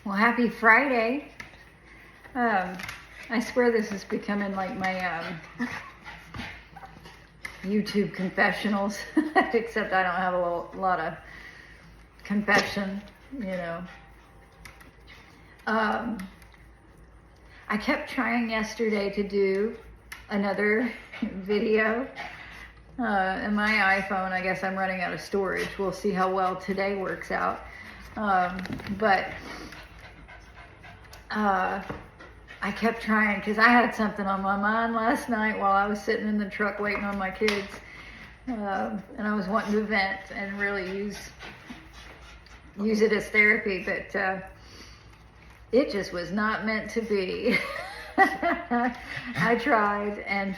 Well, happy Friday. I swear this is becoming like my YouTube confessionals, except I don't have a lot of confession, you know. I kept trying yesterday to do another video. And my iPhone, I guess I'm running out of storage. We'll see how well today works out. I kept trying because I had something on my mind last night while I was sitting in the truck waiting on my kids. And I was wanting to vent and really use it as therapy, but it just was not meant to be. I tried, and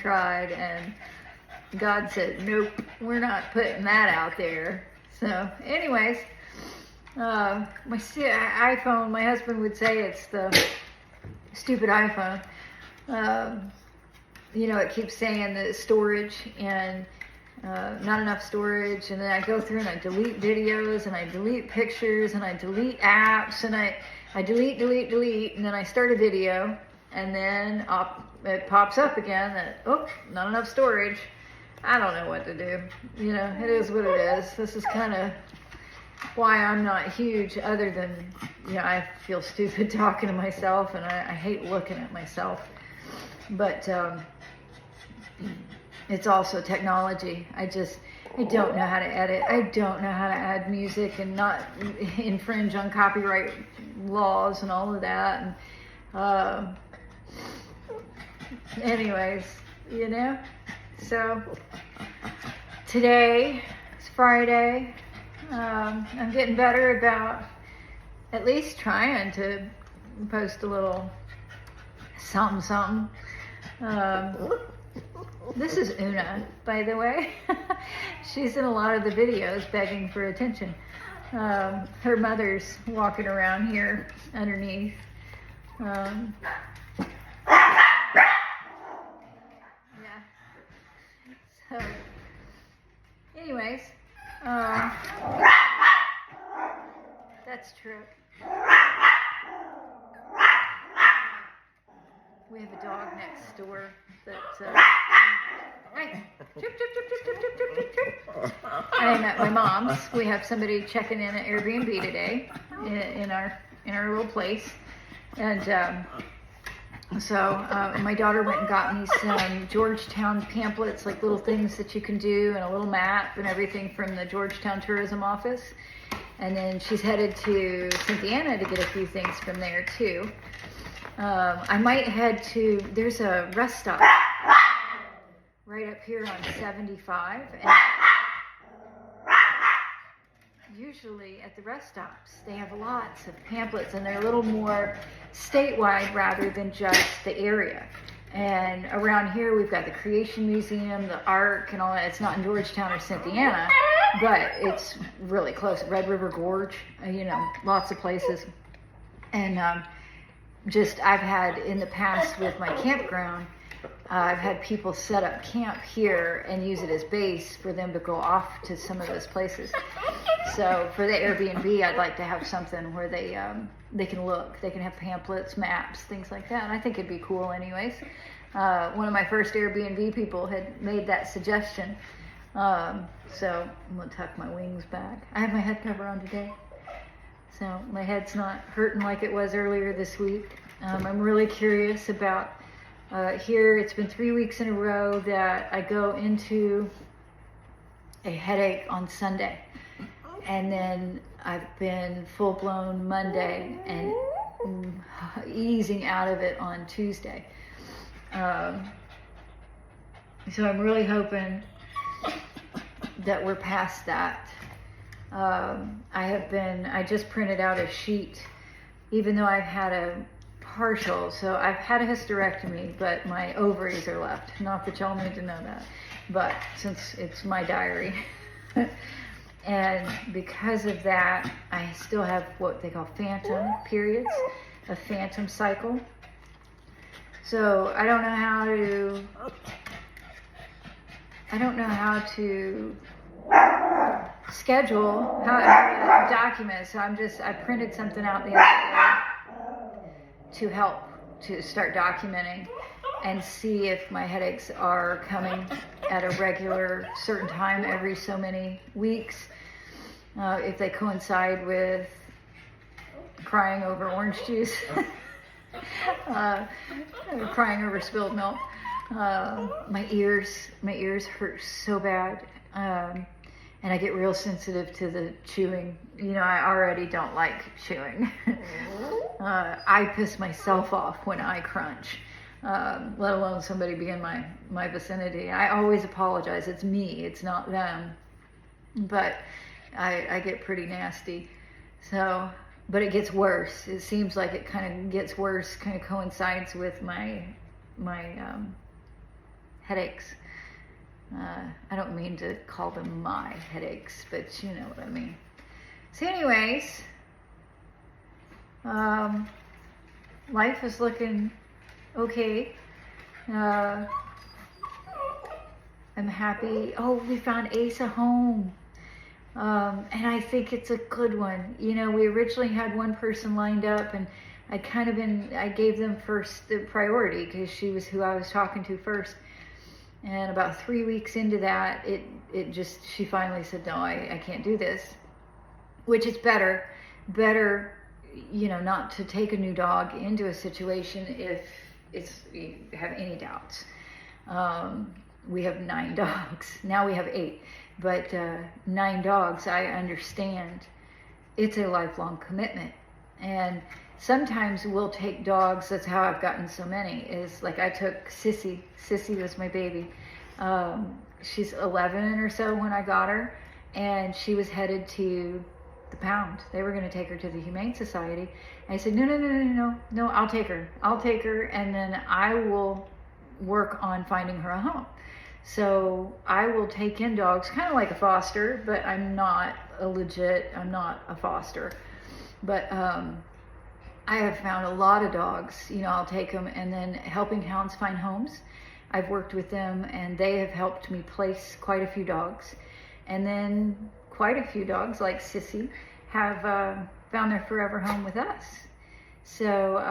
God said, nope, we're not putting that out there. So anyways, my iPhone, my husband would say it's the stupid iPhone. You know, it keeps saying the storage and not enough storage, and then I go through and I delete videos and I delete pictures and I delete apps and I delete, and then I start a video and then it pops up again that, oh, not enough storage. I don't know what to do. You know, it is what it is. This is kind of why I'm not huge, other than, you know, I feel stupid talking to myself, and I hate looking at myself. But it's also technology. I don't know how to edit. I don't know how to add music and not infringe on copyright laws and all of that. And anyways, you know. So today is Friday. I'm getting better about at least trying to post a little something. This is Una, by the way. She's in a lot of the videos begging for attention. Her mother's walking around here underneath. So, anyways, that's true. We have a dog next door that, hey, chip. I'm at my mom's. We have somebody checking in at Airbnb today in our little place, and so my daughter went and got me some Georgetown pamphlets, like little things that you can do, and a little map and everything from the Georgetown Tourism Office. And then she's headed to Cynthiana to get a few things from there too. I might head to, there's a rest stop right up here on 75. And usually at the rest stops, they have lots of pamphlets, and they're a little more statewide rather than just the area. And around here, we've got the Creation Museum, the Ark, and all that. It's not in Georgetown or Cynthiana, but it's really close. Red River Gorge, you know, lots of places. And I've had in the past with my campground, I've had people set up camp here and use it as base for them to go off to some of those places. So for the Airbnb, I'd like to have something where they can look. They can have pamphlets, maps, things like that. And I think it'd be cool anyways. One of my first Airbnb people had made that suggestion. So I'm going to tuck my wings back. I have my head cover on today, so my head's not hurting like it was earlier this week. I'm really curious about here. It's been 3 weeks in a row that I go into a headache on Sunday. And then I've been full-blown Monday and easing out of it on Tuesday. So I'm really hoping that we're past that. I just printed out a sheet, even though I've had a partial, so I've had a hysterectomy, but my ovaries are left. Not that y'all need to know that, but since it's my diary. And because of that, I still have what they call phantom periods, a phantom cycle. So I don't know how to schedule, how to document. So I printed something out the other day to help, to start documenting and see if my headaches are coming at a regular certain time every so many weeks, if they coincide with crying over orange juice, crying over spilled milk. My ears hurt so bad, and I get real sensitive to the chewing. You know, I already don't like chewing. I piss myself off when I crunch, let alone somebody be in my vicinity. I always apologize. It's me, it's not them. But I get pretty nasty. So, but it gets worse. It seems like it kind of gets worse, kind of coincides with my headaches. I don't mean to call them my headaches, but you know what I mean. So anyways, life is looking okay. I'm happy. Oh, we found Ace a home. And I think it's a good one. You know, we originally had one person lined up, and I gave them first the priority because she was who I was talking to first. And about 3 weeks into that, she finally said, no, I can't do this, which is better, you know, not to take a new dog into a situation if you have any doubts. We have 9 dogs. Now we have 8, but 9 dogs, I understand it's a lifelong commitment. And sometimes we'll take dogs. That's how I've gotten so many, is like I took Sissy. Sissy was my baby. She's 11 or so when I got her, and she was headed to the pound. They were going to take her to the Humane Society. And I said, no, I'll take her, and then I will work on finding her a home. So I will take in dogs, kind of like a foster, but I'm not a foster. But I have found a lot of dogs. You know, I'll take them, and then helping hounds find homes. I've worked with them, and they have helped me place quite a few dogs. And then quite a few dogs, like Sissy, have found their forever home with us. So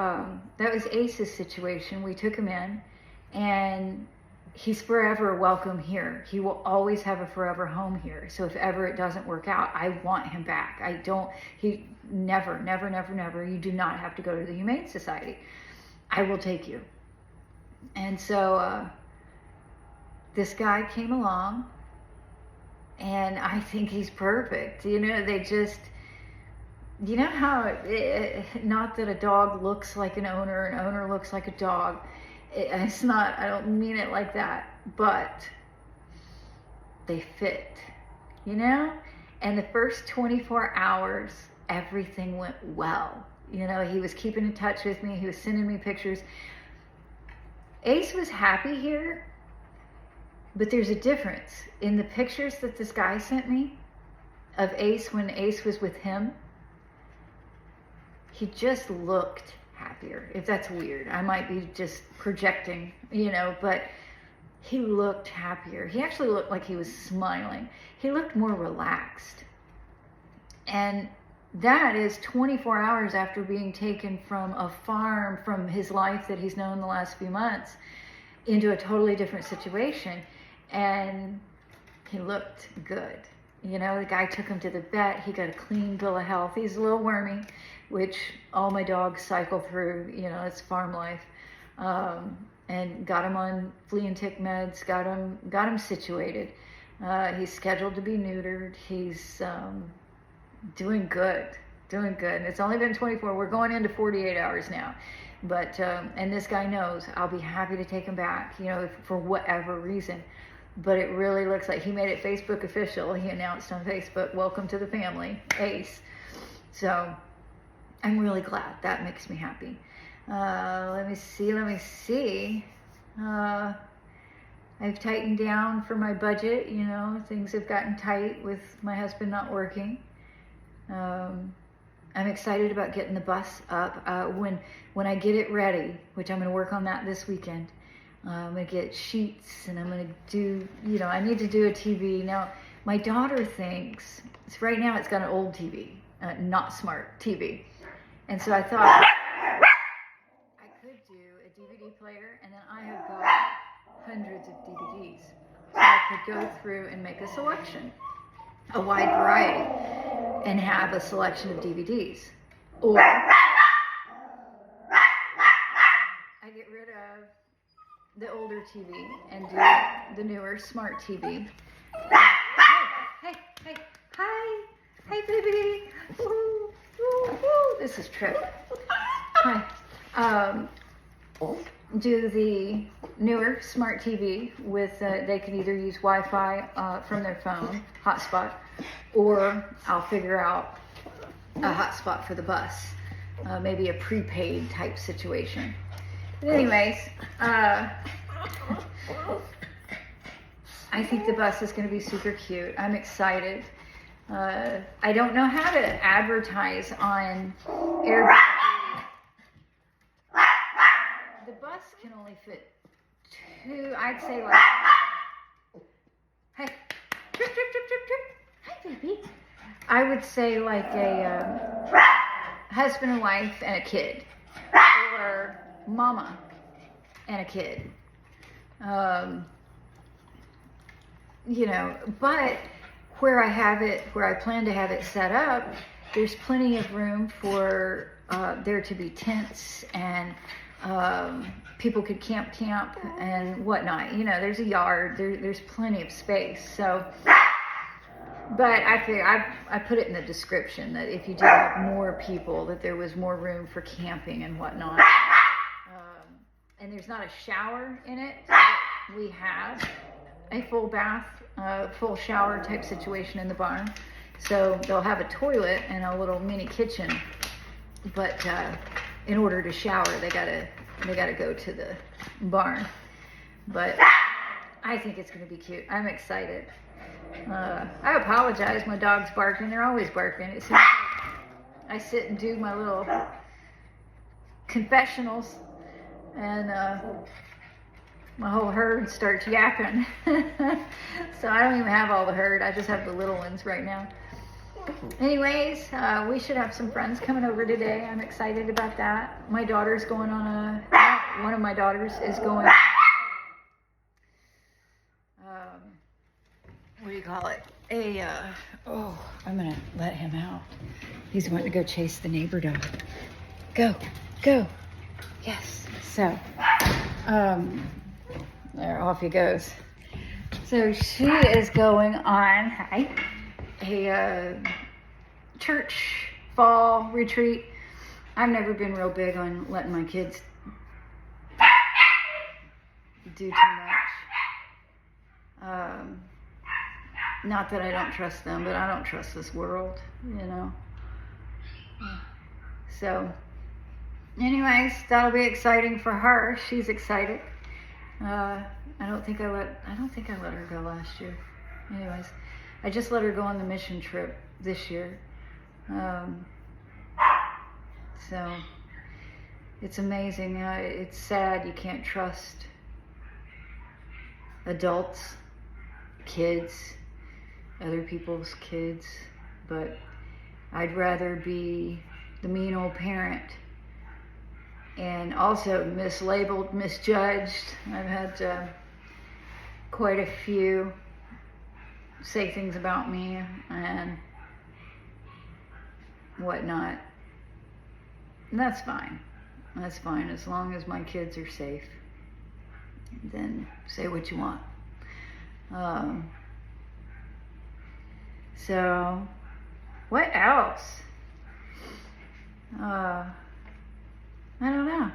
that was Ace's situation. We took him in, and he's forever welcome here. He will always have a forever home here. So if ever it doesn't work out, I want him back. Never. You do not have to go to the Humane Society. I will take you. And so this guy came along, and I think he's perfect. You know, you know how, not that a dog looks like an owner looks like a dog. It's not, I don't mean it like that, but they fit, you know? And the first 24 hours, everything went well. You know, he was keeping in touch with me. He was sending me pictures. Ace was happy here, but there's a difference. In the pictures that this guy sent me of Ace when Ace was with him, he just looked happier. If that's weird, I might be just projecting, you know, but he looked happier. He actually looked like he was smiling. He looked more relaxed. And that is 24 hours after being taken from a farm, from his life that he's known the last few months, into a totally different situation. And he looked good. You know, the guy took him to the vet. He got a clean bill of health. He's a little wormy, which all my dogs cycle through. You know, it's farm life. And got him on flea and tick meds. Got him situated. He's scheduled to be neutered. He's doing good. It's only been 24. We're going into 48 hours now. But and this guy knows I'll be happy to take him back. You know, for whatever reason. But it really looks like he made it Facebook official. He announced on Facebook, "Welcome to the family, Ace." So I'm really glad. That makes me happy. Let me see. I've tightened down for my budget. You know, things have gotten tight with my husband not working. I'm excited about getting the bus up. When I get it ready, which I'm going to work on that this weekend. I'm going to get sheets, and I'm going to do, you know, I need to do a TV. Now, my daughter thinks, right now it's got an old TV, not smart TV. And so I thought, DVD player, and then I have got hundreds of DVDs. So I could go through and make a selection, a wide variety, and have a selection of DVDs. Or I get rid of the older TV and do the newer smart TV. Hey, hi, baby. Woo, woo, woo. This is Trip. Hi. Do the newer smart TV with, they can either use Wi-Fi from their phone, hotspot, or I'll figure out a hotspot for the bus, maybe a prepaid type situation. But anyways, I think the bus is going to be super cute. I'm excited. I don't know how to advertise on Airbnb. The bus can only fit two, I'd say like, hey, Trip. Hi, baby. I would say like a husband and wife and a kid, or mama and a kid. You know, but where I plan to have it set up, there's plenty of room for there to be tents and people could camp and whatnot. You know, there's a yard, there's plenty of space. So, but I figure I put it in the description that if you did have more people, that there was more room for camping and whatnot. And there's not a shower in it. We have a full bath, full shower type situation in the barn. So they'll have a toilet and a little mini kitchen, but in order to shower, they gotta go to the barn. But I think it's gonna be cute. I'm excited. I apologize. My dog's barking. They're always barking. It seems like I sit and do my little confessionals, and my whole herd starts yapping. So I don't even have all the herd. I just have the little ones right now. Anyways, we should have some friends coming over today. I'm excited about that. My daughter's going on one of my daughters is going, what do you call it? I'm going to let him out. He's wanting to go chase the neighbor dog. Go. Yes. So, there, off he goes. So she is going on a church fall retreat. I've never been real big on letting my kids do too much. Not that I don't trust them, but I don't trust this world, you know. So, anyways, that'll be exciting for her. She's excited. I don't think I let her go last year. Anyways, I just let her go on the mission trip this year. So it's amazing. It's sad you can't trust adults, kids, other people's kids, but I'd rather be the mean old parent and also mislabeled, misjudged. I've had quite a few say things about me and whatnot. And that's fine. That's fine as long as my kids are safe. Then say what you want. So, what else? I don't know.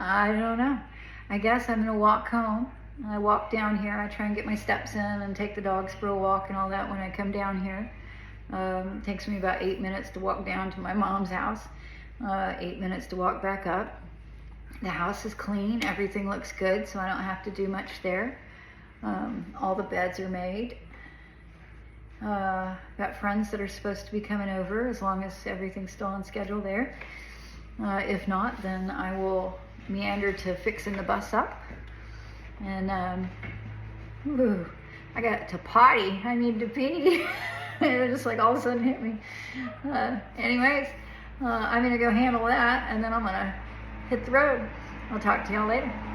I don't know. I guess I'm gonna walk home. I walk down here. I try and get my steps in and take the dogs for a walk and all that when I come down here. It takes me about 8 minutes to walk down to my mom's house. 8 minutes to walk back up. The house is clean. Everything looks good, so I don't have to do much there. All the beds are made. Got friends that are supposed to be coming over, as long as everything's still on schedule there. If not, then I will meander to fixing the bus up. And I got to potty. I need to pee. It just like all of a sudden hit me. Anyways, I'm gonna go handle that, and then I'm gonna hit the road. I'll talk to y'all later.